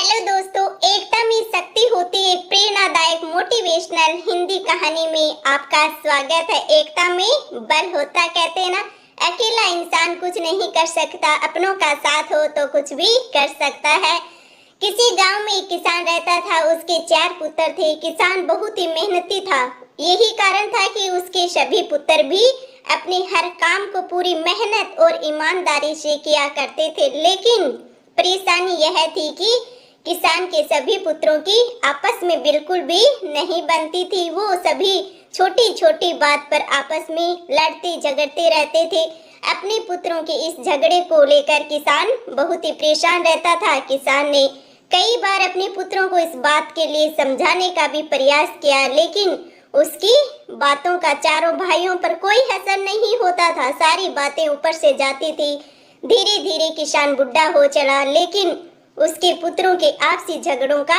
Hello दोस्तों, एकता में शक्ति होती है। एक प्रेरणादायक मोटिवेशनल हिंदी कहानी में आपका स्वागत है। एकता में बल होता, कहते हैं ना, अकेला इंसान कुछ नहीं कर सकता, अपनों का साथ हो तो कुछ भी कर सकता है। किसी गांव में एक किसान रहता था। उसके 4 पुत्र थे। किसान बहुत ही मेहनती था। यही कारण था कि उसके सभी पुत्र भी अपने हर काम को पूरी मेहनत और ईमानदारी से किया करते थे। लेकिन परेशानी यह थी कि किसान के सभी पुत्रों की आपस में बिल्कुल भी नहीं बनती थी। वो सभी छोटी छोटी बात पर आपस में लड़ते झगड़ते रहते थे। अपने पुत्रों के इस झगड़े को लेकर किसान बहुत ही परेशान रहता था। किसान ने कई बार अपने पुत्रों को इस बात के लिए समझाने का भी प्रयास किया, लेकिन उसकी बातों का चारों भाइयों पर कोई असर नहीं होता था। सारी बातें ऊपर से जाती थी। धीरे धीरे किसान बुढ़ा हो चला, लेकिन उसके पुत्रों के आपसी झगड़ों का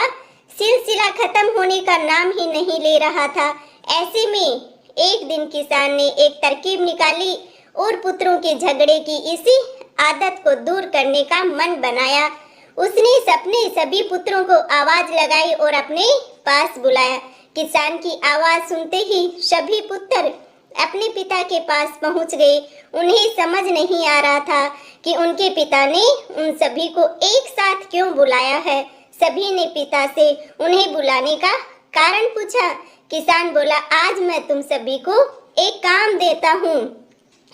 सिलसिला खत्म होने का नाम ही नहीं ले रहा था। ऐसे में एक दिन किसान ने एक तरकीब निकाली और पुत्रों के झगड़े की इसी आदत को दूर करने का मन बनाया। उसने अपने सभी पुत्रों को आवाज लगाई और अपने पास बुलाया। किसान की आवाज सुनते ही सभी पुत्र अपने पिता के पास पहुंच गए। उन्हें समझ नहीं आ रहा था कि उनके पिता ने उन सभी को एक साथ क्यों बुलाया है। सभी ने पिता से उन्हें बुलाने का कारण पूछा। किसान बोला, आज मैं तुम सभी को एक काम देता हूँ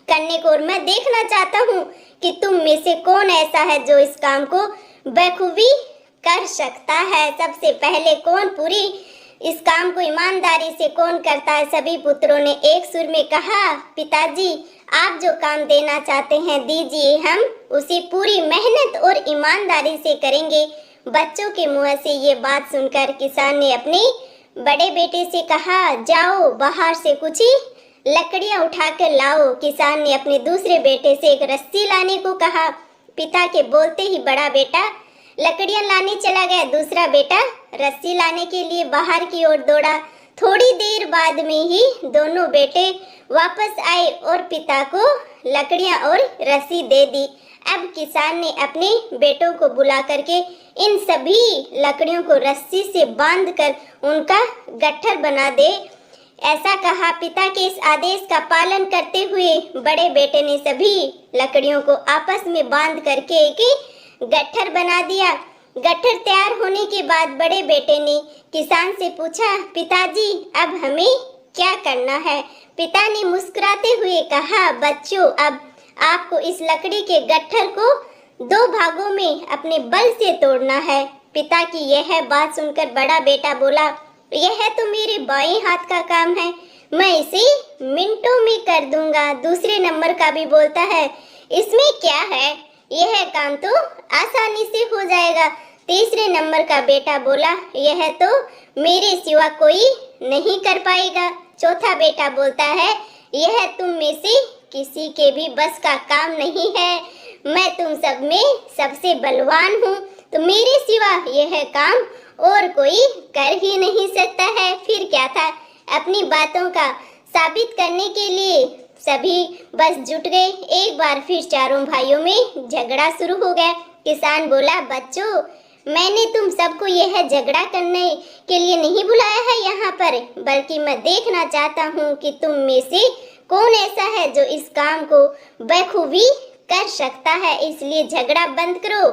करने को, और मैं देखना चाहता हूँ कि तुम में से कौन ऐसा है जो इस काम को बखूबी कर सकता है। सबसे पहले कौन पूरी इस काम को ईमानदारी से कौन करता है। सभी पुत्रों ने एक सुर में कहा, पिताजी, आप जो काम देना चाहते हैं दीजिए, हम उसे पूरी मेहनत और ईमानदारी से करेंगे। बच्चों के मुंह से ये बात सुनकर किसान ने अपने बड़े बेटे से कहा, जाओ बाहर से कुछ लकड़ियां उठाकर लाओ। किसान ने अपने दूसरे बेटे से एक रस्सी लाने को कहा। पिता के बोलते ही बड़ा बेटा लकड़ियां लाने चला गया। दूसरा बेटा रस्सी लाने के लिए बाहर की ओर दौड़ा। थोड़ी देर बाद में ही दोनों बेटे वापस आए और पिता को लकड़ियां और रस्सी दे दी। अब किसान ने अपने बेटों को बुला करके इन सभी लकड़ियों को रस्सी से बांधकर उनका गट्ठर बना दे, ऐसा कहा। पिता के इस आदेश का पालन करते हुए बड़े बेटे ने सभी लकड़ियों को आपस में बांध करके एक गट्ठर बना दिया। गट्ठर तैयार होने के बाद बड़े बेटे ने किसान से पूछा, पिताजी, अब हमें क्या करना है। पिता ने मुस्कुराते हुए कहा, बच्चों, अब आपको इस लकड़ी के गट्ठर को 2 भागों में अपने बल से तोड़ना है। पिता की यह बात सुनकर बड़ा बेटा बोला, यह तो मेरे बाएं हाथ का काम है, मैं इसे मिनटों में कर दूंगा। दूसरे नंबर का भी बोलता है, इसमें क्या है, यह काम तो आसानी से हो जाएगा। तीसरे नंबर का बेटा बोला, यह तो मेरे सिवा कोई नहीं कर पाएगा। चौथा बेटा बोलता है, यह तुम में से किसी के भी बस का काम नहीं है, मैं तुम सब में सबसे बलवान हूँ, तो मेरे सिवा यह काम और कोई कर ही नहीं सकता है। फिर क्या था, अपनी बातों का साबित करने के लिए सभी बस जुट गए। एक बार फिर चारों भाइयों में झगड़ा शुरू हो गया। किसान बोला, बच्चों, मैंने तुम सबको यह झगड़ा करने के लिए नहीं बुलाया है यहाँ पर, बल्कि मैं देखना चाहता हूँ कि तुम में से कौन ऐसा है जो इस काम को बखूबी कर सकता है। इसलिए झगड़ा बंद करो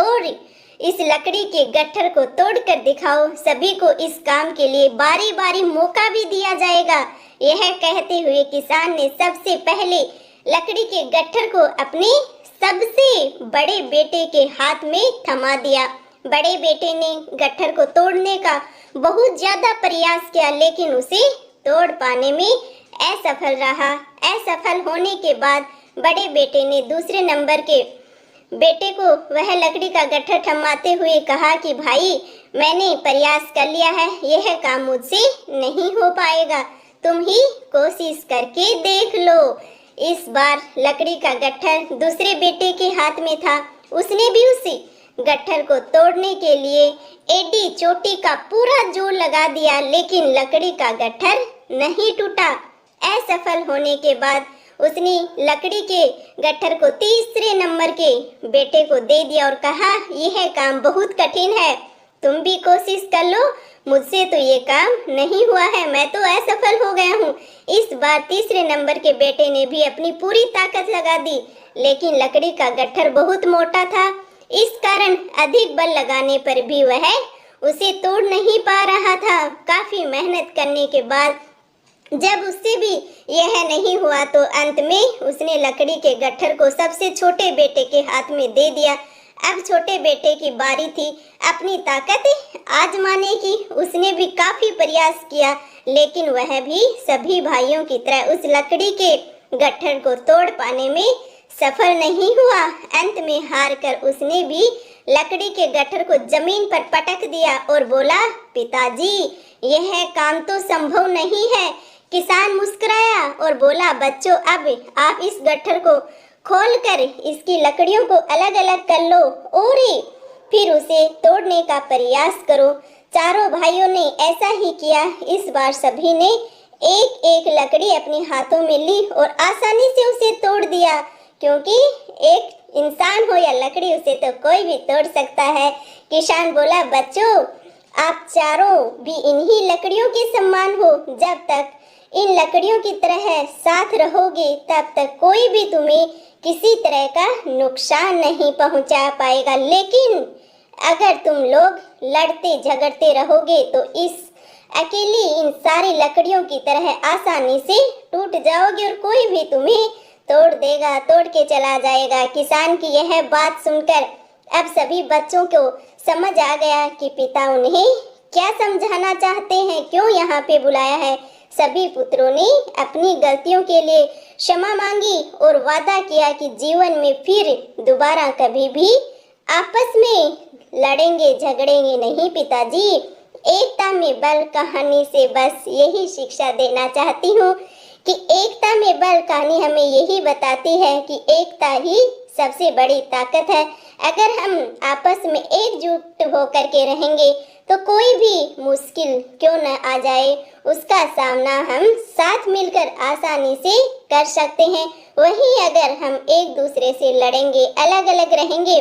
और इस लकड़ी के गट्ठर को तोड़कर दिखाओ। सभी को इस काम के लिए बारी बारी मौका भी दिया जाएगा। यह कहते हुए किसान ने सबसे पहले लकड़ी के गट्ठर को अपने सबसे बड़े बेटे के हाथ में थमा दिया। बड़े बेटे ने गट्ठर को तोड़ने का बहुत ज्यादा प्रयास किया, लेकिन उसे तोड़ पाने में असफल रहा। असफल होने के बाद बड़े बेटे ने दूसरे नंबर के बेटे को वह लकड़ी का गट्ठर थमाते हुए कहा कि भाई, मैंने प्रयास कर लिया है, यह काम मुझसे नहीं हो पाएगा, तुम ही कोशिश करके देख लो। इस बार लकड़ी का गट्ठर दूसरे बेटे के हाथ में था। उसने भी उसी गट्ठर को तोड़ने के लिए एडी चोटी का पूरा जोर लगा दिया, लेकिन लकड़ी का गट्ठर नहीं टूटा। असफल होने के बाद उसने लकड़ी के गट्ठर को तीसरे नंबर के बेटे को दे दिया और कहा, यह काम बहुत कठिन है, तुम भी कोशिश कर लो, मुझसे तो ये काम नहीं हुआ है, मैं तो असफल हो गया हूँ। इस बार तीसरे नंबर के बेटे ने भी अपनी पूरी ताकत लगा दी, लेकिन लकड़ी का गट्ठर बहुत मोटा था। इस कारण अधिक बल लगाने पर भी वह उसे तोड़ नहीं पा रहा था। काफी मेहनत करने के बाद जब उससे भी यह नहीं हुआ तो अंत में उसने लकड़ी के गट्ठर को सबसे छोटे बेटे के हाथ में दे दिया। अब छोटे बेटे की बारी थी अपनी ताकत आजमाने की। उसने भी काफी प्रयास किया, लेकिन वह भी सभी भाइयों की तरह उस लकड़ी के गट्ठर को तोड़ पाने में सफल नहीं हुआ। अंत में हार कर उसने भी लकड़ी के गट्ठर को जमीन पर पटक दिया और बोला, पिताजी, यह काम तो संभव नहीं है। किसान मुस्कुराया और बोला, बच्चों, अब आप इस गट्ठर को खोलकर इसकी लकड़ियों को अलग अलग कर लो और फिर उसे तोड़ने का प्रयास करो। चारों भाइयों ने ऐसा ही किया। इस बार सभी ने एक एक लकड़ी अपने हाथों में ली और आसानी से उसे तोड़ दिया, क्योंकि एक इंसान हो या लकड़ी, उसे तो कोई भी तोड़ सकता है। किसान बोला, बच्चों, आप चारों भी इन्हीं लकड़ियों के समान हो। जब तक इन लकड़ियों की तरह साथ रहोगे तब तक कोई भी तुम्हें किसी तरह का नुकसान नहीं पहुंचा पाएगा। लेकिन अगर तुम लोग लड़ते झगड़ते रहोगे तो इस अकेली इन सारी लकड़ियों की तरह आसानी से टूट जाओगे और कोई भी तुम्हें तोड़ देगा, तोड़ के चला जाएगा। किसान की यह बात सुनकर अब सभी बच्चों को समझ आ गया कि पिता उन्हें क्या समझाना चाहते हैं, क्यों यहाँ पे बुलाया है। सभी पुत्रों ने अपनी गलतियों के लिए क्षमा मांगी और वादा किया कि जीवन में फिर दोबारा कभी भी आपस में लड़ेंगे झगड़ेंगे नहीं। पिताजी, एकता में बल कहानी से बस यही शिक्षा देना चाहती हूँ कि एकता में बल कहानी हमें यही बताती है कि एकता ही सबसे बड़ी ताकत है। अगर हम आपस में एकजुट होकर के रहेंगे तो कोई भी मुश्किल क्यों न आ जाए, उसका सामना हम साथ मिलकर आसानी से कर सकते हैं। वहीं अगर हम एक दूसरे से लड़ेंगे, अलग अलग रहेंगे,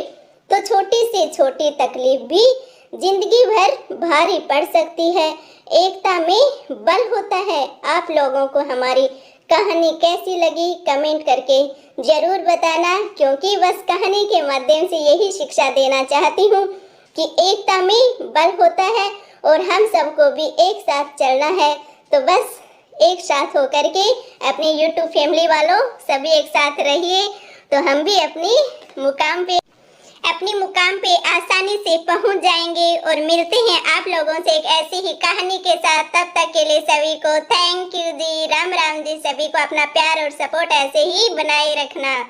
तो छोटी से छोटी तकलीफ भी जिंदगी भर भारी पड़ सकती है। एकता में बल होता है। आप लोगों को हमारी कहानी कैसी लगी कमेंट करके जरूर बताना, क्योंकि बस कहानी के माध्यम से यही शिक्षा देना चाहती हूँ कि एकता में बल होता है और हम सबको भी एक साथ चलना है। तो बस एक साथ होकर के अपने YouTube फैमिली वालों सभी एक साथ रहिए, तो हम भी अपनी मुकाम पे आसानी से पहुंच जाएंगे। और मिलते हैं आप लोगों से एक ऐसी ही कहानी के साथ। तब तक के लिए सभी को थैंक यू जी, राम राम जी। सभी को अपना प्यार और सपोर्ट ऐसे ही बनाए रखना।